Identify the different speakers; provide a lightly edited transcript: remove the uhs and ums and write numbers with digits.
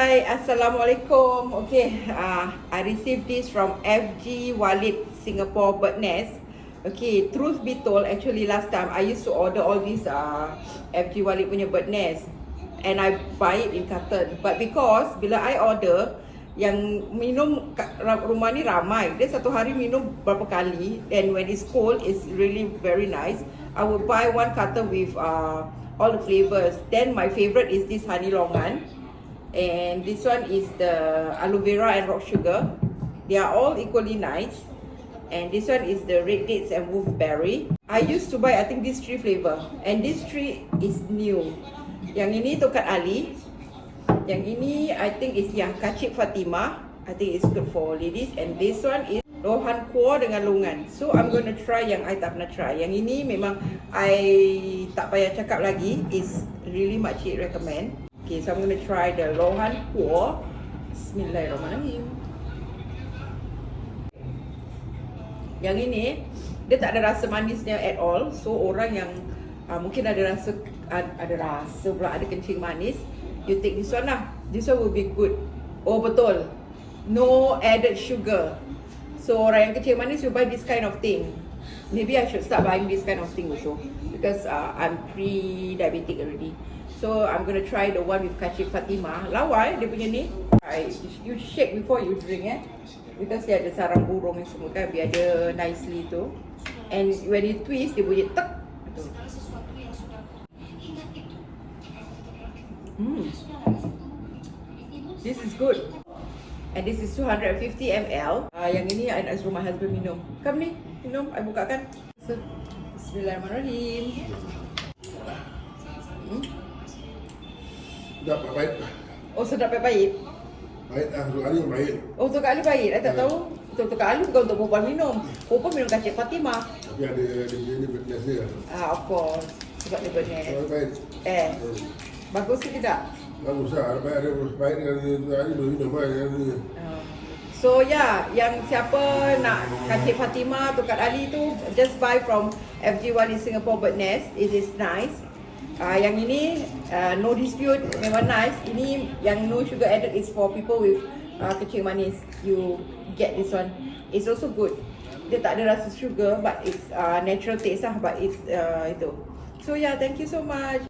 Speaker 1: Hai, Assalamualaikum. Okay, I received this from FG Walid Singapore Bird Nest. Okay, truth be told, actually last time I used to order all these FG Walid punya bird nest, and I buy it in carton. But because bila I order, yang minum rumah ni ramai, dia satu hari minum berapa kali, and when it's cold, it's really very nice. I will buy one carton with all the flavours. Then my favourite is this honey longan. And this one is the aloe vera and rock sugar. They are all equally nice. And this one is the red dates and wolfberry. I used to buy, I think, these three flavor. And this three is new. Yang ini Tokat Ali. Yang ini I think is yang Kacik Fatima. I think it's good for ladies. And this one is Luo Han Guo dengan longan. So I'm going to try yang I tak pernah try. Yang ini memang I tak payah cakap lagi. Is really makcik recommend. Okay, so I'm going to try the Luo Han Guo. Bismillahirrahmanirrahim. Yang ini, dia tak ada rasa manisnya at all. So orang yang mungkin ada rasa pula, ada kencing manis, you take this one lah. This one will be good. Oh betul, no added sugar. So orang yang kencing manis, you buy this kind of thing. Maybe I should start buying this kind of thing also, because I'm pre-diabetic already. So I'm gonna try the one with Kacik Fatima. Lawai dia punya ni. You shake before you drink because dia ada sarang burung yang semua kan, biar dia nicely tu. And when you twist, dia bunyi tek. This is good. And this is 250 ml. Yang ini I nak suruh my husband minum. Come ni, minum. I bukakan. So, Bismillahirrahmanirrahim.
Speaker 2: Sedap pahit.
Speaker 1: Oh, sedap pahit.
Speaker 2: Pahit lah, untuk Ali pahit.
Speaker 1: Oh, untuk Kak Ali pahit. I tak tahu. Untuk Kak Ali bukan untuk perempuan minum. Perempuan minum Kacik Fatima.
Speaker 2: Tapi ada dia bird dia.
Speaker 1: Of course. Sebab dia bird nest.
Speaker 2: Pahit.
Speaker 1: Bagus ke tidak?
Speaker 2: Bagus lah. Pahit dengan Ali boleh minum pahit.
Speaker 1: So yang siapa nak Kacik Fatima atau Kak Ali tu, just buy from FG Walid Singapore Bird Nest. It is nice. Yang ini no dispute, memang nice. Ini yang no sugar added is for people with kencing manis. You get this one. It's also good. Dia tak ada rasa sugar, but it's natural taste lah. But it's itu. So thank you so much.